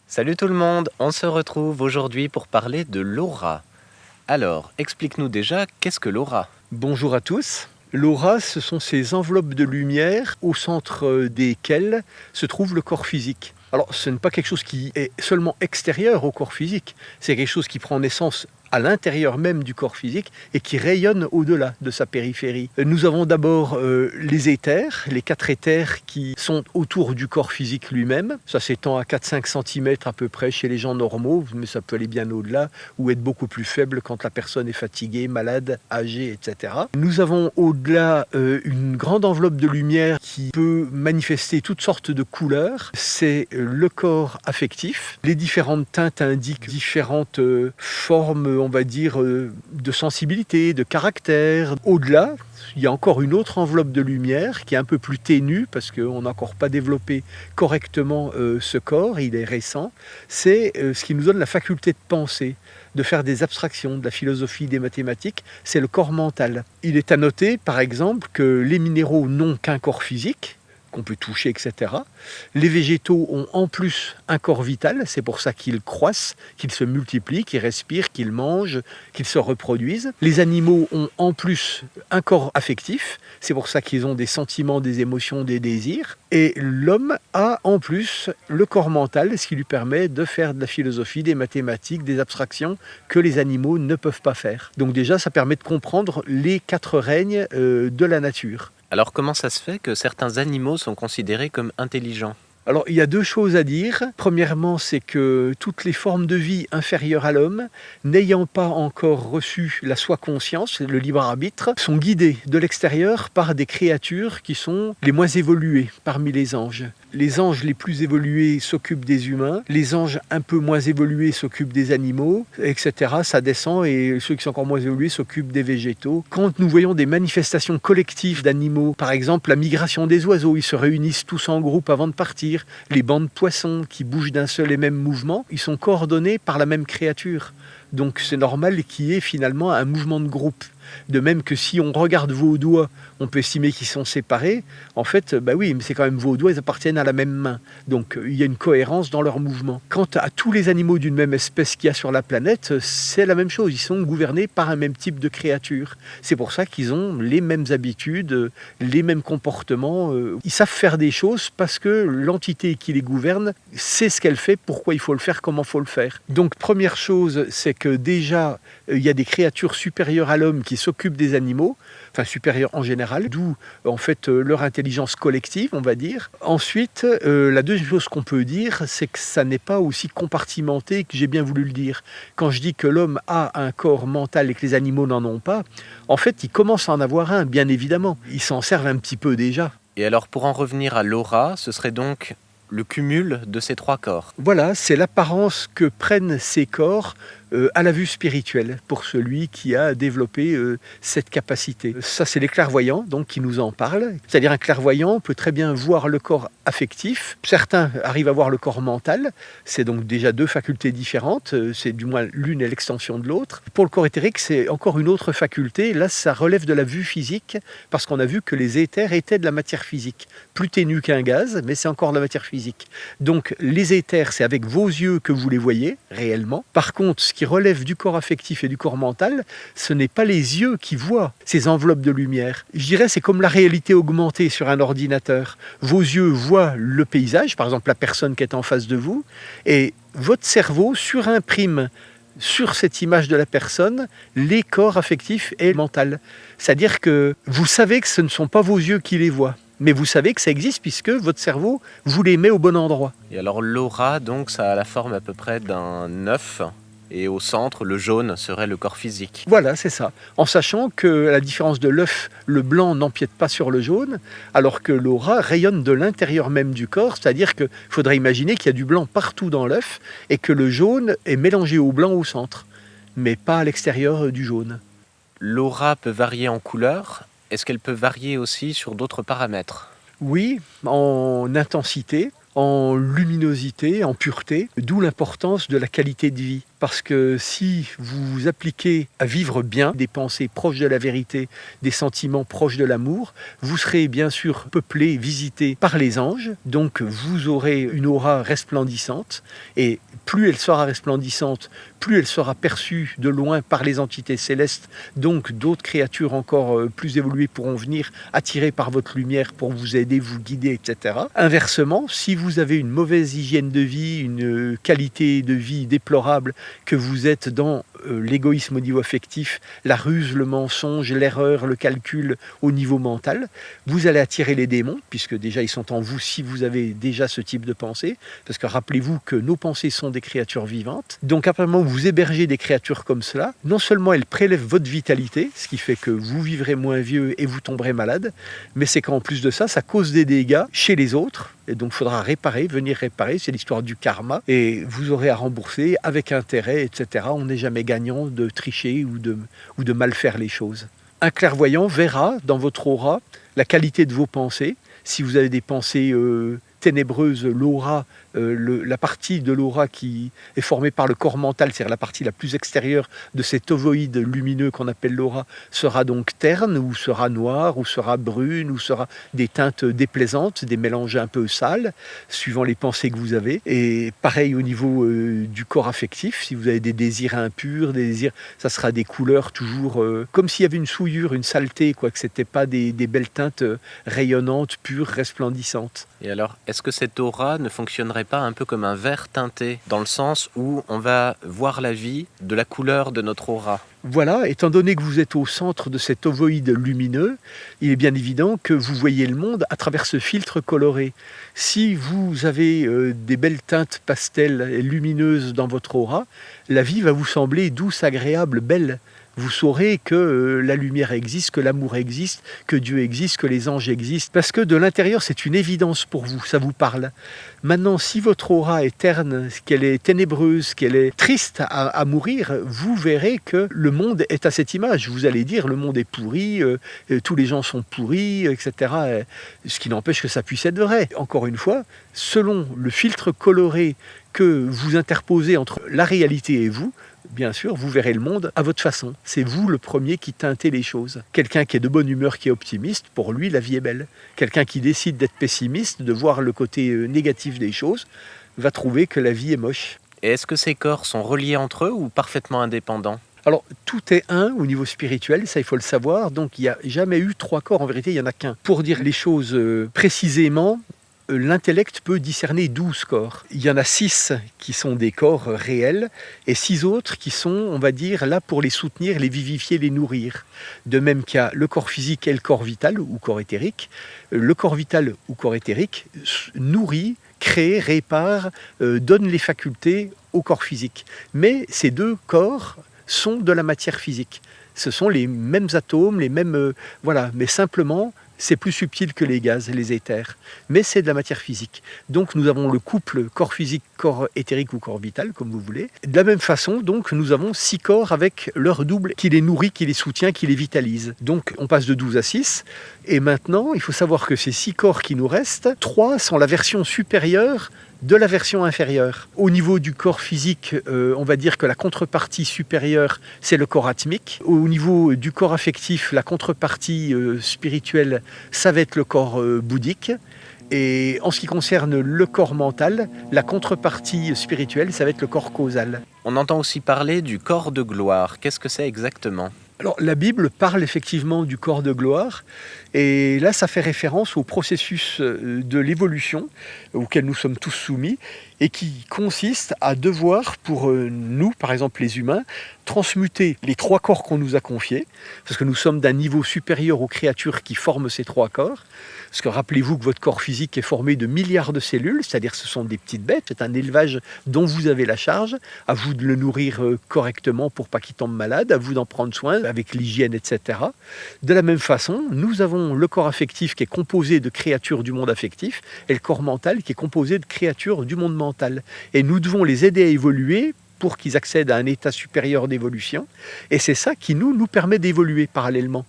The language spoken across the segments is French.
Salut tout le monde, on se retrouve aujourd'hui pour parler de l'aura. Alors, explique-nous déjà, qu'est-ce que l'aura? Bonjour à tous. L'aura, ce sont ces enveloppes de lumière au centre desquelles se trouve le corps physique. Alors, ce n'est pas quelque chose qui est seulement extérieur au corps physique, c'est quelque chose qui prend naissance à l'intérieur même du corps physique et qui rayonne au-delà de sa périphérie. Nous avons d'abord les éthers, les 4 éthers qui sont autour du corps physique lui-même. Ça s'étend à 4-5 cm à peu près chez les gens normaux, mais ça peut aller bien au-delà ou être beaucoup plus faible quand la personne est fatiguée, malade, âgée, etc. Nous avons au-delà une grande enveloppe de lumière qui peut manifester toutes sortes de couleurs. C'est le corps affectif. Les différentes teintes indiquent différentes formes, on va dire, de sensibilité, de caractère. Au-delà, il y a encore une autre enveloppe de lumière qui est un peu plus ténue parce qu'on n'a encore pas développé correctement ce corps, il est récent. C'est ce qui nous donne la faculté de penser, de faire des abstractions, de la philosophie, des mathématiques, c'est le corps mental. Il est à noter, par exemple, que les minéraux n'ont qu'un corps physique, qu'on peut toucher, etc. Les végétaux ont en plus un corps vital, c'est pour ça qu'ils croissent, qu'ils se multiplient, qu'ils respirent, qu'ils mangent, qu'ils se reproduisent. Les animaux ont en plus un corps affectif, c'est pour ça qu'ils ont des sentiments, des émotions, des désirs. Et l'homme a en plus le corps mental, ce qui lui permet de faire de la philosophie, des mathématiques, des abstractions que les animaux ne peuvent pas faire. Donc déjà, ça permet de comprendre les 4 règnes de la nature. Alors comment ça se fait que certains animaux sont considérés comme intelligents? Alors, il y a 2 choses à dire. Premièrement, c'est que toutes les formes de vie inférieures à l'homme, n'ayant pas encore reçu la soi-conscience, le libre arbitre, sont guidées de l'extérieur par des créatures qui sont les moins évoluées parmi les anges. Les anges les plus évolués s'occupent des humains, les anges un peu moins évolués s'occupent des animaux, etc. Ça descend et ceux qui sont encore moins évolués s'occupent des végétaux. Quand nous voyons des manifestations collectives d'animaux, par exemple la migration des oiseaux, ils se réunissent tous en groupe avant de partir. Les bancs de poissons qui bougent d'un seul et même mouvement, ils sont coordonnés par la même créature. Donc c'est normal qu'il y ait finalement un mouvement de groupe. De même que si on regarde vos doigts, on peut estimer qu'ils sont séparés. En fait, oui, mais c'est quand même vos doigts, ils appartiennent à la même main. Donc il y a une cohérence dans leur mouvement. Quant à tous les animaux d'une même espèce qu'il y a sur la planète, c'est la même chose. Ils sont gouvernés par un même type de créature. C'est pour ça qu'ils ont les mêmes habitudes, les mêmes comportements. Ils savent faire des choses parce que l'entité qui les gouverne sait ce qu'elle fait, pourquoi il faut le faire, comment il faut le faire. Donc première chose, c'est que déjà, il y a des créatures supérieures à l'homme qui s'occupent des animaux, enfin supérieures en général, d'où en fait leur intelligence collective, on va dire. Ensuite, la deuxième chose qu'on peut dire, c'est que ça n'est pas aussi compartimenté que j'ai bien voulu le dire. Quand je dis que l'homme a un corps mental et que les animaux n'en ont pas, en fait, ils commencent à en avoir un, bien évidemment. Ils s'en servent un petit peu déjà. Et alors pour en revenir à l'aura, ce serait donc le cumul de ces 3 corps. Voilà, c'est l'apparence que prennent ces corps à la vue spirituelle pour celui qui a développé cette capacité. Ça, c'est les clairvoyants donc, qui nous en parlent. C'est-à-dire un clairvoyant peut très bien voir le corps affectif. Certains arrivent à voir le corps mental. C'est donc déjà 2 facultés différentes. C'est du moins l'une est l'extension de l'autre. Pour le corps éthérique, c'est encore une autre faculté. Là, ça relève de la vue physique parce qu'on a vu que les éthers étaient de la matière physique. Plus ténue qu'un gaz, mais c'est encore de la matière physique. Donc les éthers, c'est avec vos yeux que vous les voyez réellement. Par contre, ce qui relève du corps affectif et du corps mental, ce n'est pas les yeux qui voient ces enveloppes de lumière. Je dirais c'est comme la réalité augmentée sur un ordinateur. Vos yeux voient le paysage, par exemple la personne qui est en face de vous, et votre cerveau surimprime sur cette image de la personne les corps affectifs et mentaux. C'est-à-dire que vous savez que ce ne sont pas vos yeux qui les voient. Mais vous savez que ça existe puisque votre cerveau vous les met au bon endroit. Et alors l'aura, donc, ça a la forme à peu près d'un œuf, et au centre, le jaune serait le corps physique. Voilà, c'est ça. En sachant que, à la différence de l'œuf, le blanc n'empiète pas sur le jaune, alors que l'aura rayonne de l'intérieur même du corps, c'est-à-dire qu'il faudrait imaginer qu'il y a du blanc partout dans l'œuf et que le jaune est mélangé au blanc au centre, mais pas à l'extérieur du jaune. L'aura peut varier en couleur. Est-ce qu'elle peut varier aussi sur d'autres paramètres? Oui, en intensité, en luminosité, en pureté, d'où l'importance de la qualité de vie. parce que si vous vous appliquez à vivre bien, des pensées proches de la vérité, des sentiments proches de l'amour, vous serez bien sûr peuplé, visité par les anges, donc vous aurez une aura resplendissante, et plus elle sera resplendissante, plus elle sera perçue de loin par les entités célestes, donc d'autres créatures encore plus évoluées pourront venir attirées par votre lumière pour vous aider, vous guider, etc. Inversement, si vous avez une mauvaise hygiène de vie, une qualité de vie déplorable, que vous êtes dans l'égoïsme au niveau affectif, la ruse, le mensonge, l'erreur, le calcul au niveau mental, vous allez attirer les démons, puisque déjà ils sont en vous si vous avez déjà ce type de pensée, parce que rappelez-vous que nos pensées sont des créatures vivantes. Donc à partir du moment où vous hébergez des créatures comme cela, non seulement elles prélèvent votre vitalité, ce qui fait que vous vivrez moins vieux et vous tomberez malade, mais c'est qu'en plus de ça, ça cause des dégâts chez les autres, et donc il faudra réparer, venir réparer, c'est l'histoire du karma, et vous aurez à rembourser avec intérêt, etc. On n'est jamais gagnant de tricher ou de mal faire les choses. Un clairvoyant verra dans votre aura la qualité de vos pensées. Si vous avez des pensées ténébreuse, l'aura, la partie de l'aura qui est formée par le corps mental, c'est-à-dire la partie la plus extérieure de cet ovoïde lumineux qu'on appelle l'aura, sera donc terne, ou sera noire, ou sera brune, ou sera des teintes déplaisantes, des mélanges un peu sales, suivant les pensées que vous avez. Et pareil au niveau du corps affectif, si vous avez des désirs impurs, des désirs, ça sera des couleurs toujours comme s'il y avait une souillure, une saleté, quoi, que c'était pas des belles teintes rayonnantes, pures, resplendissantes. Et alors, est-ce que cette aura ne fonctionnerait pas un peu comme un verre teinté, dans le sens où on va voir la vie de la couleur de notre aura? Voilà, étant donné que vous êtes au centre de cet ovoïde lumineux, il est bien évident que vous voyez le monde à travers ce filtre coloré. Si vous avez des belles teintes pastel et lumineuses dans votre aura, la vie va vous sembler douce, agréable, belle. Vous saurez que la lumière existe, que l'amour existe, que Dieu existe, que les anges existent. Parce que de l'intérieur, c'est une évidence pour vous, ça vous parle. Maintenant, si votre aura est terne, qu'elle est ténébreuse, qu'elle est triste à mourir, vous verrez que le monde est à cette image. Vous allez dire, le monde est pourri, tous les gens sont pourris, etc. Ce qui n'empêche que ça puisse être vrai. Encore une fois, selon le filtre coloré que vous interposez entre la réalité et vous, bien sûr, vous verrez le monde à votre façon. C'est vous le premier qui teintez les choses. Quelqu'un qui est de bonne humeur, qui est optimiste, pour lui, la vie est belle. Quelqu'un qui décide d'être pessimiste, de voir le côté négatif des choses, va trouver que la vie est moche. Et est-ce que ces corps sont reliés entre eux ou parfaitement indépendants? Alors, tout est un au niveau spirituel, ça il faut le savoir. Donc, il n'y a jamais eu 3 corps, en vérité, il n'y en a qu'un. Pour dire les choses précisément, l'intellect peut discerner 12 corps. Il y en a 6 qui sont des corps réels et 6 autres qui sont, on va dire, là pour les soutenir, les vivifier, les nourrir. De même qu'il y a le corps physique et le corps vital ou corps éthérique. Le corps vital ou corps éthérique nourrit, crée, répare, donne les facultés au corps physique. Mais ces 2 corps sont de la matière physique. Ce sont les mêmes atomes, les mêmes... voilà, mais simplement... c'est plus subtil que les gaz et les éthers, mais c'est de la matière physique. Donc nous avons le couple corps physique, corps éthérique ou corps vital, comme vous voulez. De la même façon, donc, nous avons 6 corps avec leur double qui les nourrit, qui les soutient, qui les vitalise. Donc on passe de 12 à 6, et maintenant il faut savoir que ces 6 corps qui nous restent, 3 sont la version supérieure de la version inférieure. Au niveau du corps physique, on va dire que la contrepartie supérieure, c'est le corps atmique. Au niveau du corps affectif, la contrepartie spirituelle, ça va être le corps bouddhique. Et en ce qui concerne le corps mental, la contrepartie spirituelle, ça va être le corps causal. On entend aussi parler du corps de gloire. Qu'est-ce que c'est exactement? Alors, la Bible parle effectivement du corps de gloire, et là, ça fait référence au processus de l'évolution auquel nous sommes tous soumis, et qui consiste à devoir, pour nous, par exemple les humains, transmuter les 3 corps qu'on nous a confiés, parce que nous sommes d'un niveau supérieur aux créatures qui forment ces 3 corps, parce que rappelez-vous que votre corps physique est formé de milliards de cellules, c'est-à-dire ce sont des petites bêtes, c'est un élevage dont vous avez la charge, à vous de le nourrir correctement pour pas qu'il tombe malade, à vous d'en prendre soin avec l'hygiène, etc. De la même façon, nous avons le corps affectif qui est composé de créatures du monde affectif, et le corps mental qui est composé de créatures du monde mental. Et nous devons les aider à évoluer pour qu'ils accèdent à un état supérieur d'évolution, et c'est ça qui nous permet d'évoluer parallèlement.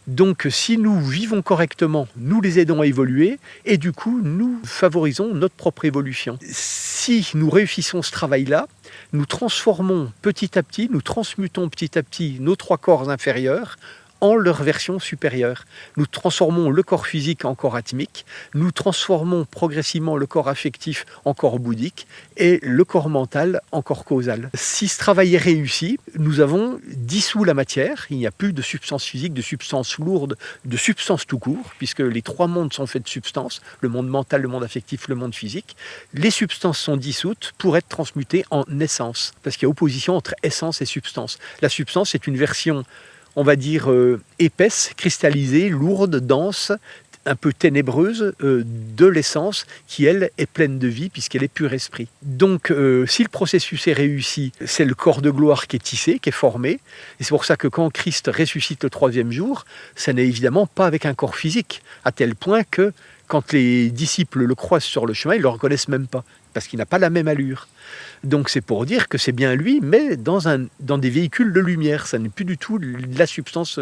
Donc si nous vivons correctement, nous les aidons à évoluer et du coup nous favorisons notre propre évolution. Si nous réussissons ce travail-là, nous transformons petit à petit, nous transmutons petit à petit nos 3 corps inférieurs en leur version supérieure. Nous transformons le corps physique en corps atmique, nous transformons progressivement le corps affectif en corps bouddhique et le corps mental en corps causal. Si ce travail est réussi, nous avons dissous la matière, il n'y a plus de substance physique, de substance lourde, de substance tout court, puisque les 3 mondes sont faits de substances, le monde mental, le monde affectif, le monde physique. Les substances sont dissoutes pour être transmutées en essence, parce qu'il y a opposition entre essence et substance. La substance est une version, on va dire, épaisse, cristallisée, lourde, dense, un peu ténébreuse de l'essence qui, elle, est pleine de vie puisqu'elle est pur esprit. Donc, si le processus est réussi, c'est le corps de gloire qui est tissé, qui est formé. Et c'est pour ça que quand Christ ressuscite le 3e jour, ça n'est évidemment pas avec un corps physique, à tel point que quand les disciples le croisent sur le chemin, ils ne le reconnaissent même pas, parce qu'il n'a pas la même allure. Donc c'est pour dire que c'est bien lui, mais dans des véhicules de lumière. Ça n'est plus du tout de la substance.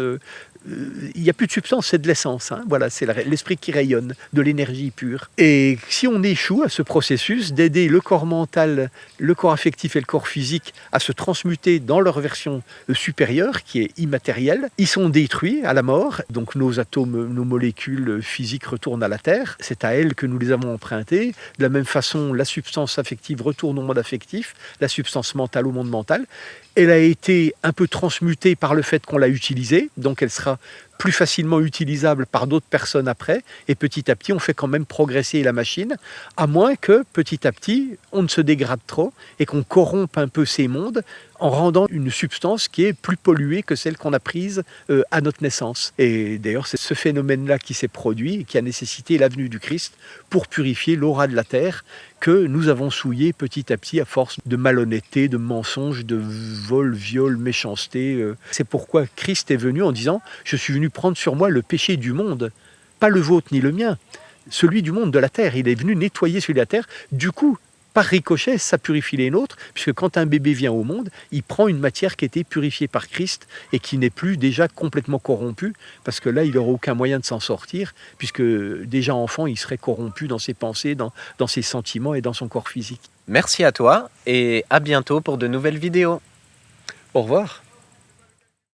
Il n'y a plus de substance, c'est de l'essence. Hein. Voilà, c'est l'esprit qui rayonne, de l'énergie pure. Et si on échoue à ce processus d'aider le corps mental, le corps affectif et le corps physique à se transmuter dans leur version supérieure, qui est immatérielle, ils sont détruits à la mort. Donc nos atomes, nos molécules physiques retournent à la Terre. C'est à elles que nous les avons empruntées. De la même façon, la substance affective retourne au monde affectif, la substance mentale au monde mental. Elle a été un peu transmutée par le fait qu'on l'a utilisée, donc elle sera plus facilement utilisable par d'autres personnes après, et petit à petit on fait quand même progresser la machine, à moins que petit à petit on ne se dégrade trop et qu'on corrompe un peu ces mondes en rendant une substance qui est plus polluée que celle qu'on a prise à notre naissance. Et d'ailleurs c'est ce phénomène-là qui s'est produit et qui a nécessité la venue du Christ pour purifier l'aura de la terre que nous avons souillé petit à petit à force de malhonnêteté, de mensonges, de vol, viol, méchanceté. C'est pourquoi Christ est venu en disant « Je suis venu prendre sur moi le péché du monde, pas le vôtre ni le mien, celui du monde de la terre. » Il est venu nettoyer celui de la terre. Du coup, par ricochet, ça purifie les nôtres, puisque quand un bébé vient au monde, il prend une matière qui a été purifiée par Christ et qui n'est plus déjà complètement corrompue, parce que là, il n'aura aucun moyen de s'en sortir, puisque déjà enfant, il serait corrompu dans ses pensées, dans ses sentiments et dans son corps physique. Merci à toi et à bientôt pour de nouvelles vidéos. Au revoir.